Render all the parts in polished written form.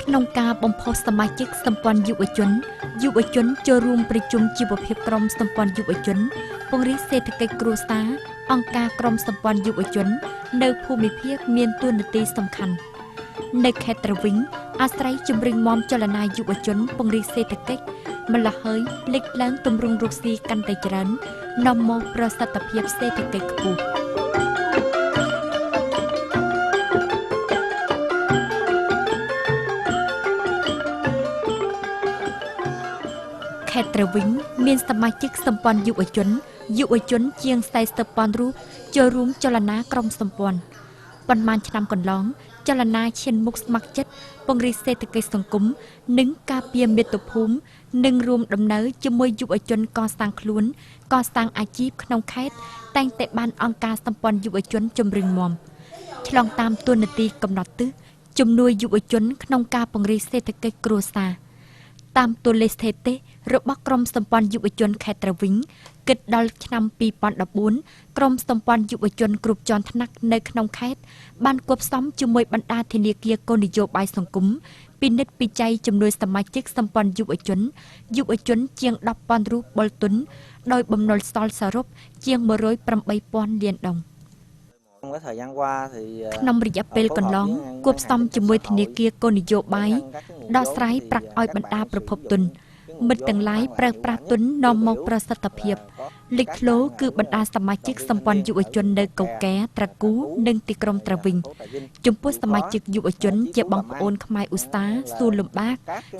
ក្នុងការបំផុសសមាជិកសម្ព័ន្ធយុវជនចូលរួមប្រជុំជីវភាពក្រុមសម្ព័ន្ធយុវជនពង្រីកសេដ្ឋកិច្ចគ្រួសារអង្គការក្រុមសម្ព័ន្ធយុវជននៅភូមិភាគមានតួនាទីសំខាន់នៅខេត្តត្រវិញអាស្រ័យជំរុញមមចលនាយុវជនពង្រីកសេដ្ឋកិច្ចម្ល៉េះហើយលេចឡើងទម្រង់រកស៊ីកាន់តែច្រើននាំមកប្រសិទ្ធភាពសេដ្ឋកិច្ចខ្ពស់ខេត្តត្រវិញមានសមាជិកសម្ព័ន្ធយុវជនជាង40,000រូបចូលរួមចលនាក្រុមសម្ព័ន្ធប៉ុន្មានឆ្នាំកន្លងចលនាឈានមុខស្ម័គ្រចិត្តពង្រីកសេដ្ឋកិច្ចសង្គមនិងការពារមាតុភូមិនិងរួមដំណើរជាមួយយុវជនកសាងខ្លួនកសាងអាជីពក្នុងខេត្តតែងតែបានអង្គការសម្ព័ន្ធយុវជនជំរុញមមឆ្លងតាមតួនាទីកំណត់ទិសជំនួយយុវជនក្នុងការពង្រីកសេដ្ឋកិច្ចគ្រួសារតាមតួលេខស្ថិតិរបស់ក្រុមសម្ព័ន្ធយុវជនខេត្តត្រវិញគិតដល់ឆ្នាំ2014ក្រុមសម្ព័ន្ធយុវជនគ្រប់ជាន់ថ្នាក់នៅក្នុងខេត្តបានគប់ផ្សំជាមួយបណ្ដាធនាគារគោលនយោបាយសង្គមពិនិត្យពិច័យជំនួយសមាជិកសម្ព័ន្ធយុវជនជាង 10,000 រូបបុលទុនដោយបំណុលសល់សរុបជាង 108,000 លានដុល្លារក្នុងរយៈពេលកន្លងគប់ផ្សំជាមួយធនាគារគោលនយោបាយដោះស្រាយប្រាក់ឲ្យបណ្ដាប្រភពទុនមិត្តទាំងឡាយប្រើប្រាស់ទុននាំមកប្រសិទ្ធភាពលេចធ្លោគឺបណ្ដាសមាជិកសម្ព័ន្ធយុវជននៅកោកែត្រគូនិងទីក្រុងត្រវិញចំពោះសមាជិកយុវជនជាបងប្អូនខ្មែរឧស្សាហ៍សួរលំបាក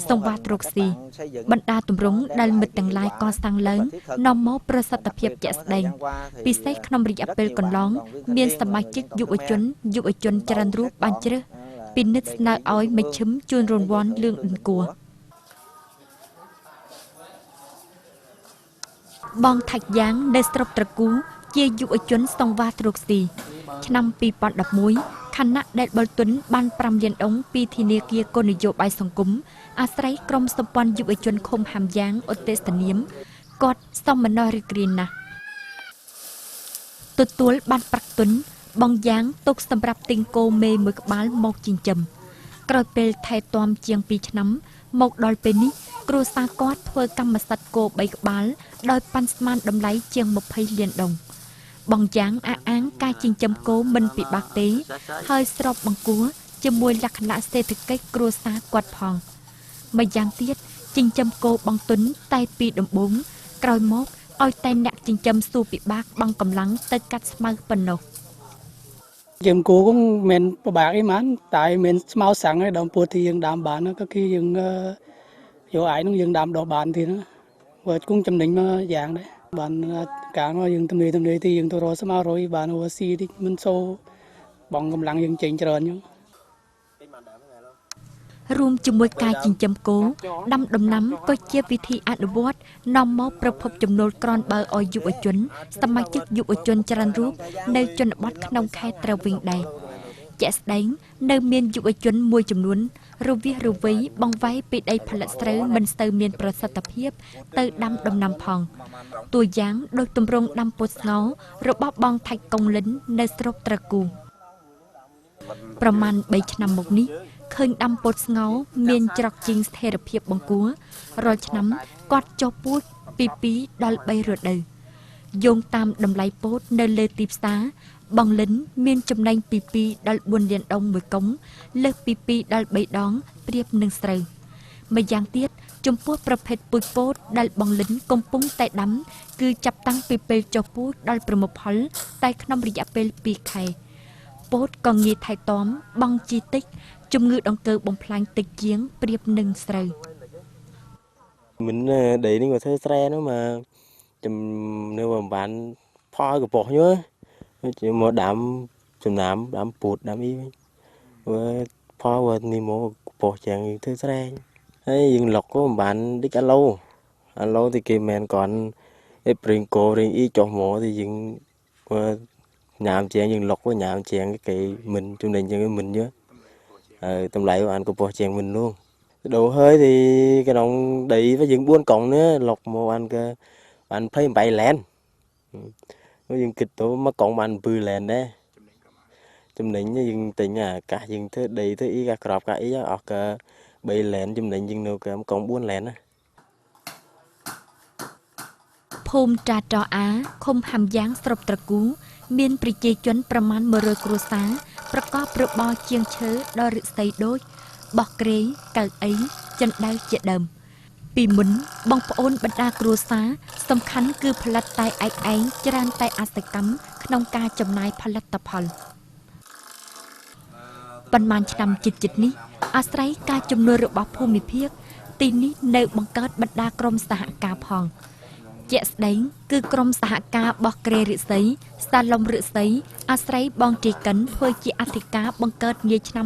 សង្វាតរកស៊ីបណ្ដាទម្រង់ដែលមិត្តទាំងឡាយកសាងឡើងនាំមកប្រសិទ្ធភាពជាក់ស្ដែងពិសេសក្នុងរយៈពេលកន្លងមានសមាជិកយុវជនច្រើនរូបបានជ្រើសពិនិត្យស្នើឲ្យមជ្ឈិមជួនរង្វាន់លឿងដិនគួរបងថាច់យ៉ាងនៅស្រុកត្រគូជាយុវជនសង្វាតរកស៊ីឆ្នាំ2011ខណៈដែលបុលទុនបាន5លានដុល្លារពីធនាគារគោលនយោបាយសង្គមអាស្រ័យក្រុមសម្ព័ន្ធយុវជនឃុំហាំយ៉ាងឧទ្ទេសនាមគាត់សមណរីក្រៀនណាស់ទទួលបានប្រាក់ទុនបងយ៉ាងទុកសម្រាប់ទិញគោមេមួយក្បាលមកចិញ្ចឹមក្រោយពេលថែទាំជាង2ឆ្នាំមកដល់ពេលនេះគ្រួសារគាត់ធ្វើកម្មសិទ្ធិគោ3ក្បាលដោយប៉ាន់ស្មានតម្លៃជាង20លានដុល្លារបងយ៉ាងអះអាងការចិញ្ចឹមគោមិនពិបាកទេហើយស្របបង្គាប់ជាមួយលក្ខណៈសេដ្ឋកិច្ចគ្រួសារគាត់ផងម្យ៉ាងទៀតចិញ្ចឹមគោបងទុនតែពីដំបូងក្រោយមកឲ្យតែអ្នកចិញ្ចឹមស៊ូពិបាកបងកម្លាំងទៅកាត់ស្មៅប៉ុណ្ណោះចិញ្ចឹមគោcũngមិនពិបាកអីហ្មងតែមិនស្មៅសាំងឯដល់ពោះទីយើងដាំបានក៏គឺយើងយកឯនោះយើងដាំដុះបានទៀតបើគង់ចំណេញមកយ៉ាងដែរបានកាលមកយើងទំនេរទីយើងទៅរកស្មៅរយបានអូស៊ីតិចមិនសូវបងកម្លាំងយើងចេញច្រើនហ្នឹងរួមជាមួយការចិញ្ចឹមគោដាំដំណាំក៏ជាវិធីអនុវត្តនាំមកប្រភពចំណូលក្រនបើឲ្យយុវជនសមាជិកយុវជនច្រើនរូបនៅជនបទក្នុងខេត្តត្រវិញដែរជាក់ស្ដែងនៅមានយុវជនមួយចំនួនរវិះរវៃបងវាយពីដីផលិតស្រូវមិនស្ទើរមានប្រសិទ្ធភាពទៅដាំដំណាំផងតួយ៉ាងដូចទម្រង់ដាំពោតស្ងោររបស់បងថាច់កុងលិននៅស្រុកត្រគូប្រមាណ3ឆ្នាំមកនេះឃើញដាំពោតស្ងោរមានច្រកជីងស្ថិរភាពបង្គួររាល់ឆ្នាំគាត់ចុះពូជពី2ដល់3រដូវយោងតាមតម្លៃពោតនៅលើទីផ្សារបងលិនមានចំណេញពី2ដល់4លានដុល្លារមួយកុំលើសពី2ដល់3ដងប្រៀបនឹងស្រូវម្យ៉ាងទៀតចំពោះប្រភេទពូជពោតដែលបងលិនកំពុងតែដាំគឺចាប់តាំងពីពេលចុះពូជដល់ប្រមូលផលតែក្នុងរយៈពេល2ខែពោតក៏ងាយថែទាំបងជីតិចជំងឺដង្កើបំផ្លាញតិចជាងប្រៀបនឹងស្រូវmình để đi mà thuê xe nữa mà nếu mà bán phoi của bỏ nhớ chỉ một đám bột đám y với phoi và ni một bỏ chàng thuê xe hay dừng lọc có bán đi alo thì kì men còn ring cổ ring y cho mỏ thì dừng nhảm chèn dừng lọc có nhảm chèn cái mình trong này cho mình nhớ tầm lại của anh có bỏ chèn mình luôn đồ hơi thì cái đồng đầy với những buôn cổng nữa lọc một anh cái anh thấy bảy lén với những kịch tố mà cổng anh bự lén đấy chấm nín như những tỉnh cả những thứ đầy thứ ý cả crop cả ý ở cái 3 lén chùm đánh nhưng nấu cơm còn 4 lén á ភូមិត្រាត្រអាឃុំហាំយ៉ាងស្រុកត្រគូមានប្រជាជនប្រមាណ100គ្រួសារប្រកបរបរជាងឈើដល់ឫស្សីដូចបោះក្រេកៅអីចិនដៅជាដើមពីមុនបងប្អូនបណ្ដាគ្រួសារសំខាន់គឺផលិតតែឯកឯងច្រើនតែអាសកម្មក្នុងការចំណាយផលិតផលប៉ុន្មានឆ្នាំជិតនេះអាស្រ័យការជំនួយរបស់ភូមិភាគទីនេះនៅបង្កើតបណ្ដាក្រុមសហការផងជាក់ស្ដែងគឺក្រុមសហការបោះក្រេឫស្សីសាឡុំឫស្សីអាស្រ័យបងទីកិនធ្វើជាអធិការបង្កើតនាឆ្នាំ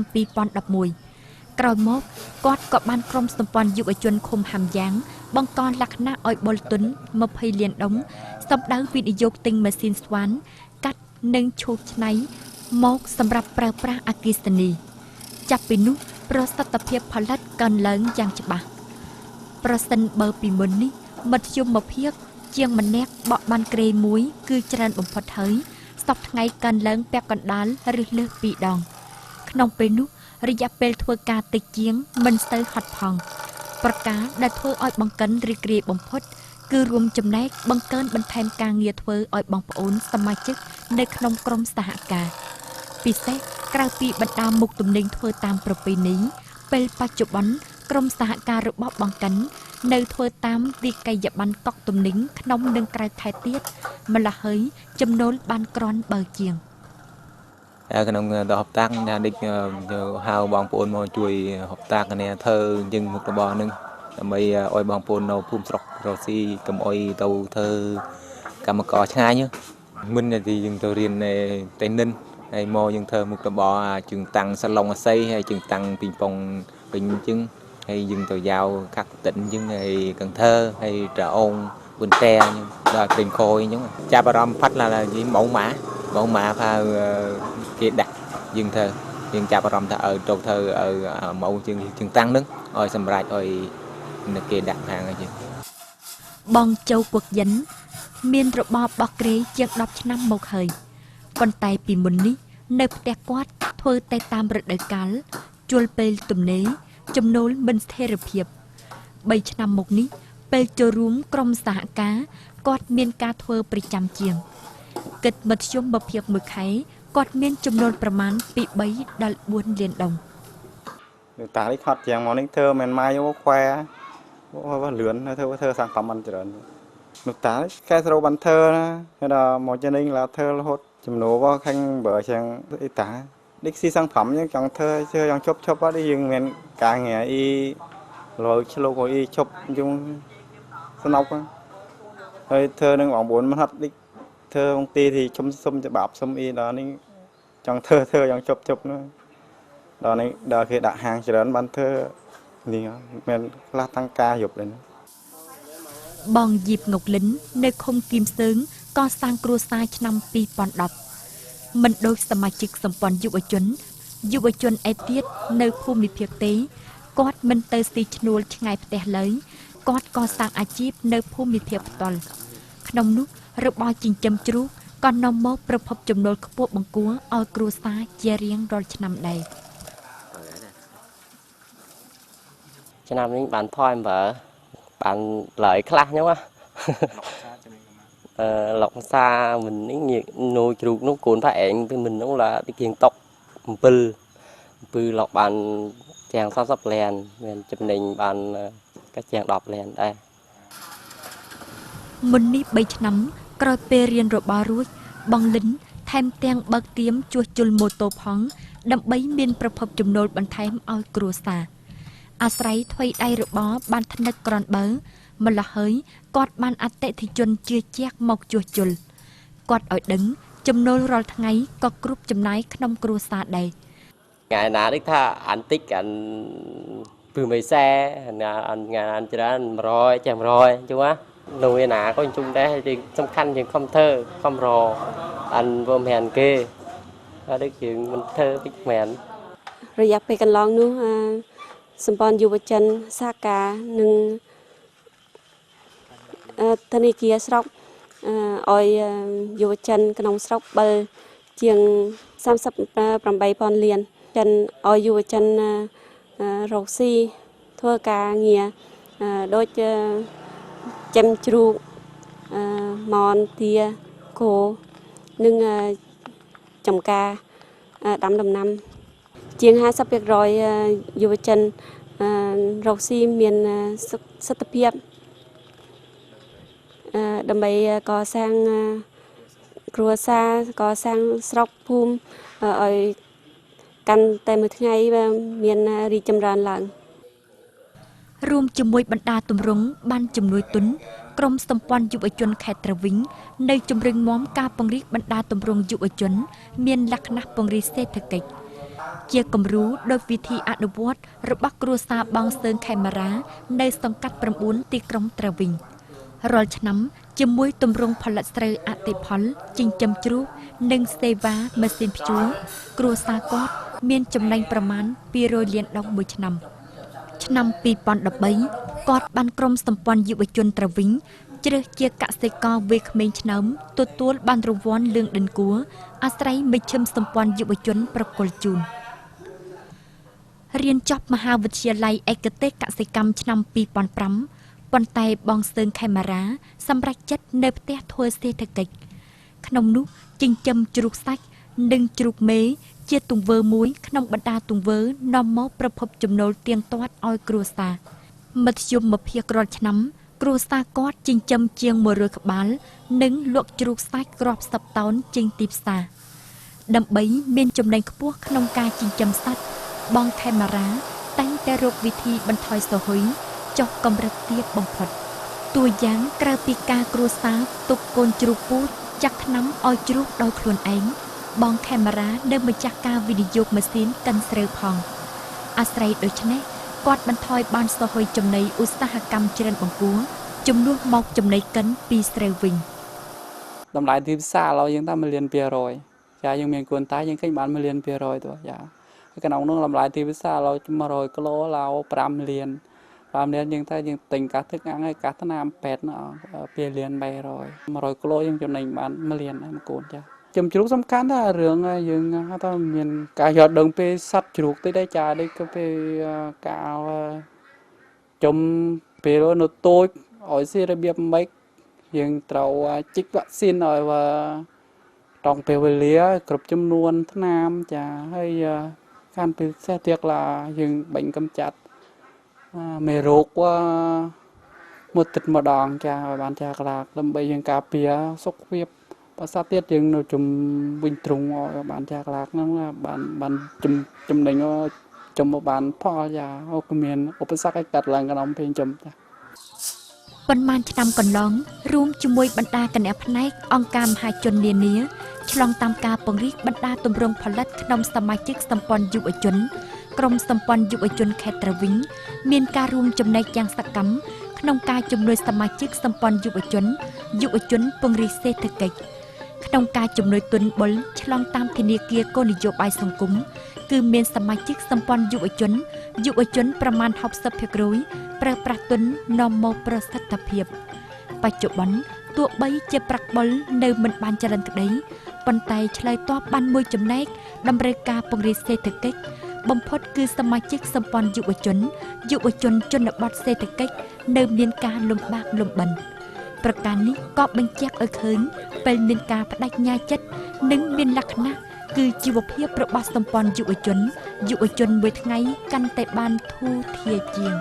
2011ក្រោយមកគាត់ក៏បានក្រុមសម្ព័ន្ធយុវជនឃុំហាំយ៉ាងបង្កលក្ខណៈឲ្យបុលទុន20លានដុំសម្ដៅវិនិយោគទិញម៉ាស៊ីនស្វ័នកាត់និងឈូសឆ្នៃមកសម្រាប់ប្រើប្រាស់អគ្គិសនីចាប់ពីនោះប្រសិទ្ធភាពផលិតកើនឡើងយ៉ាងច្បាស់ប្រសិនបើពីមុននេះមធ្យមភាពជាងម្នាក់បកបានក្រេមួយគឺច្រើនបំផុតហើយសពថ្ងៃកើនឡើងពាក់កណ្ដាលឬលើស2ដងក្នុងពេលនោះរយៈពេលធ្វើការតិចជាងមិនស្ទើរហត់ផងប្រការដែលធ្វើឲ្យបង្កិនរីករាយបំផុតគឺរួមចំណែកបង្កើនបន្ថែមការងារធ្វើឲ្យបងប្អូនសមាជិកនៅក្នុងក្រុមសហការពិសេសក្រៅពីបណ្ដាមុខទំនិញធ្វើតាមប្រពៃណីពេលបច្ចុប្បន្នក្រុមសហការរបស់បង្កិននៅធ្វើតាមវិក័យប័ណ្ណកក់ទំនិញក្នុងនិងក្រៅខេត្តទៀតម្ល៉េះហើយចំណូលបានក្រាន់បើជាងក្នុងដបតាំងណានេះហៅបងប្អូនមកជួយហបតាគ្នាធ្វើយើងមុខរបរនឹងដើម្បីឲ្យបងប្អូននៅភូមិស្រុករស់ស៊ីកុំអុយទៅធ្វើកម្មករឆ្ងាយមិនទីយើងទៅរៀនតែនិនហើយមកយើងធ្វើមុខរបរជើងតាំងសាឡុងអាស័យហើយជើងតាំងពីងប៉ុងវិញអញ្ចឹងហើយយើងទៅយ៉ាវកាត់តិនអញ្ចឹងហើយកង្ធើហើយត្រអងវុនតែអញ្ចឹងដល់ព្រេងខយអញ្ចឹងចាប់អារម្មណ៍ផាត់là gì mẫu mã phaគេដាក់យើងធ្វើយើងចាប់អារម្មណ៍ថាទៅធ្វើmẫuជើងតាំងនឹងឲ្យសម្រាប់ឲ្យគេដាក់ខាងអញ្ចឹងបងជៅគួកយិនមានរបរបោះក្រេជាង10ឆ្នាំមកហើយប៉ុន្តែពីមុននេះនៅផ្ទះគាត់ធ្វើតែតាមរដូវកាលជួលពេលទំនេរចំណូលមិនស្ថិរភាព3ឆ្នាំមកនេះពេលចូលរួមក្រុមសហការគាត់មានការធ្វើប្រចាំជាងគិតមធ្យមភាពមួយខែគាត់មានចំនួនប្រមាណពី3ដល់4លានដុំតានេះខត់ជាងមកនេះធ្វើមិនម៉ាយអូខ្វែលឿនធ្វើសង្កមមិនច្រើននោះតាកែស្រូវបានធ្វើណាហើយដល់មកចេញនេះlàធ្វើរហូតចំណូលរបស់ខាងបើជាងអីតានេះស៊ីសង្កមយើងចង់ធ្វើជឿចង់ជប់អត់យើងមានការងារអីលយឆ្លុកអីជប់យងស្នុកហើយធ្វើនឹងបងប្អូនមិនហត់នេះធ្វើក្នុងទីthìសុំច្បាប់សុំអីដល់នេះចង់ធ្វើចង់ជប់នោះដល់នេះដល់គេដាក់ហាងច្រើនបានធ្វើនេះមានខ្លះតាំងការយប់ដែរបងយីបងុកលិននៅឃុំគីមសើងក៏សាងគ្រួសារឆ្នាំ2010មិនដូចសមាជិកសម្ព័ន្ធយុវជនឯទៀតនៅភូមិភាគទេគាត់មិនទៅស៊ីឈ្នួលឆ្ងាយផ្ទះឡើយគាត់ក៏សាងអាជីពនៅភូមិភាគផ្ទាល់ក្នុងនោះរបរចិញ្ចឹមជ្រូកក៏នាំមកប្រភពចំណូលខ្ពស់បង្គួរឲ្យគ្រួសារជារៀងរាល់ឆ្នាំដែរឆ្នាំនេះបានថយបើបានlợiខ្លះហ្នឹងlọc xa mình nuôi chuột nó cuốn phải ẹn thì mình cũng là cái kiềng tóc pư lọc bàn chàng sao sắp lèn mình chụp hình bàn các chàng đọp lèn đây មុននេះ3ឆ្នាំក្រោយពេលរៀនរបស់រួចបងលិនថែមទាំងបើកទៀមជួសជុលម៉ូតូផងដើម្បីមានប្រភពចំណូលបន្ថែមឲ្យគ្រួសារអាស្រ័យថ្វីដៃរបស់បានថ្នឹកក្រនបើម្ល៉េះហើយគាត់បានអតិថិជនជឿជាក់មកជួសជុលគាត់ឲ្យដឹងចំណូលរាល់ថ្ងៃក៏គ្រប់ចំណាយក្នុងគ្រួសារដែរ ngày nào đấy tha anh tích anh từ mấy xe ngày anhច្រើន100 trăm rồi chứ á nuôi nà có chung đấy thìសំខាន់ជាងខំធ្វើខំរអញvô mèn kia đấy chuyện mình thơ biết mèn រយៈពេលកន្លងនោះសម្ព័ន្ធយុវជនសហការនឹងធនាគារស្រុកឲ្យយុវជនក្នុងស្រុកបើជាង 38,000 លានចិនឲ្យយុវជនរកស៊ី ធ្វើការងារដូចចាំជ្រូកមនទាគោនិងចំការដាំដំណាំជាង 50% យុវជនរកស៊ីមានសិទ្ធិភាពដើម្បីកសាងគ្រួសារកសាងស្រុកភូមិឲ្យកាន់តែមួយថ្ងៃមានរីកចម្រើនឡើង រួមជាមួយបណ្ដាទម្រង់បានជំនួយទុនក្រមសម្ព័ន្ធយុវជនខេត្តត្រវីងនៅជំរុញនាំការពង្រីកបណ្ដាទម្រង់យុវជនមានលក្ខណៈពង្រីកសេដ្ឋកិច្ចជាគំរូដោយវិធីអនុវត្តរបស់គ្រួសារបងស្ទើងខេមរានៅសង្កាត់ 9 ទីក្រុងត្រវីងរាល់ឆ្នាំជាមួយទម្រង់ផលិតស្រូវអតិផលចិញ្ចឹមជ្រូកនិងសេវាម៉ាស៊ីនភ្ជួរគ្រួសារគាត់មានចំណេញប្រមាណ 200 លានដុល្លារមួយឆ្នាំ ឆ្នាំ 2013 គាត់បានក្រុមសម្ព័ន្ធយុវជនត្រវីងជ្រើសជាកសិករវ័យក្មេងឆ្នើមទទួលបានរង្វាន់លឿងដិនគួរអាស្រ័យមជ្ឈិមសម្ព័ន្ធយុវជនប្រគល់ជូនរៀនចប់មហាវិទ្យាល័យឯកទេសកសិកម្មឆ្នាំ 2005 ប៉ុន្តែបងស្ទើងខេមរាសម្រេចចិត្តនៅផ្ទះធ្វើសេដ្ឋកិច្ចក្នុងនោះចិញ្ចឹមជ្រូកសាច់និងជ្រូកមេជាទង្វើមួយក្នុងបណ្ដាទង្វើនាំមកប្រភពចំណូលទៀងទាត់ឲ្យគ្រួសារមធ្យមភាពរាល់ឆ្នាំគ្រួសារគាត់ចិញ្ចឹមជាង 100 ក្បាលនិងលក់ជ្រូកសាច់រាប់សិបតោនចេញទីផ្សារដើម្បីមានចំណេញខ្ពស់ក្នុងការចិញ្ចឹមសត្វបងខេមរាតែងតែរកវិធីបន្ថយសហុយចុះកម្រិតទាបបំផុតតួយ៉ាងក្រៅពីការគ្រួសារទុកកូនជ្រូកពូជចាក់ថ្នាំឲ្យជ្រូកដោយខ្លួនឯងបងខេមរានៅម្ចាស់ការវិនិយោគម៉ាស៊ីនកិនស្រូវផងអាស្រ័យដូចនេះគាត់បន្ថយបានសហុយចំណីឧស្សាហកម្មច្រើនបង្គួរជំនួសមកចំណីកិនពីស្រូវវិញតម្លៃទីផ្សារឡើយយើងថា 1.2 លានចាយើងមានគួនតែយើងឃើញបាន 1.2 លានទៅចាក្នុងនោះតម្លៃទីផ្សារឡើយ100 គីឡូឡើយ 5 លានយើងថាយើងទិញកាសទឹកអាំងហើយកាសថ្នាំពេទ្យ2 លាន 300 100 គីឡូយើងចំណេញបាន 1 លានហើយមួយគូនចាចំជ្រូកសំខាន់ថារឿងយើងថាមានការយកដឹងពេលសត្វជ្រូកទៅដែរចានេះក៏ពេលកាលចំពេលនៅតូចឲ្យស៊ីរបៀបម៉េចយើងត្រូវជីកវ៉ាក់ស៊ីនឲ្យតង់ពេលវេលាគ្រប់ចំនួនថ្នាំចាហើយកាន់ពីផ្សេងទៀតlàយើងបាញ់កម្ចាត់មេរោគមួយទឹកម្ដងចាឲ្យបានចាក្លាកដើម្បីយើងការពារសុខភាពបើសាទៀតយើងនៅជំវិញទ្រុងឲ្យបានចាក្លាកហ្នឹងបានចំណេញចំបានផលចាក៏មានឧបសគ្គឲ្យកាត់ឡើងក្នុងពេលចំចាប៉ុន្មានឆ្នាំកន្លងរួមជាមួយបណ្ដាគណៈផ្នែកអង្គការមហាជននានាឆ្លងតាមការពង្រីកបណ្ដាទម្រង់ផលិតក្នុងសមាជិកសម្ព័ន្ធយុវជនក្រុមសម្ព័ន្ធយុវជនខេត្តត្រវីងមានការរួមចំណែកយ៉ាងសកម្មក្នុងការជំនួយសមាជិកសម្ព័ន្ធយុវជនពង្រីកសេដ្ឋកិច្ចក្នុងការជំនួយទុនបុលឆ្លងតាមធនាគារគោលនយោបាយសង្គមគឺមានសមាជិកសម្ព័ន្ធយុវជនប្រមាណ 60% ប្រើប្រាស់ទុននាំមកប្រសិទ្ធភាពបច្ចុប្បន្នទោះបីជាប្រាក់បុលនៅមិនបានច្រើនក្តីប៉ុន្តែឆ្លើយតបបានមួយចំណែកតម្រូវការពង្រីកសេដ្ឋកិច្ចបំផុតគឺសមាជិកសម្ព័ន្ធយុវជនជនបទសេដ្ឋកិច្ចនៅមានការលំបាកលំបិនប្រការនេះក៏បញ្ជាក់ឲ្យឃើញពេលមានការបដិញ្ញាចិត្តនិងមានលក្ខណៈគឺជីវភាពរបស់សម្ព័ន្ធយុវជនមួយថ្ងៃកាន់តែបានធូរធារជាង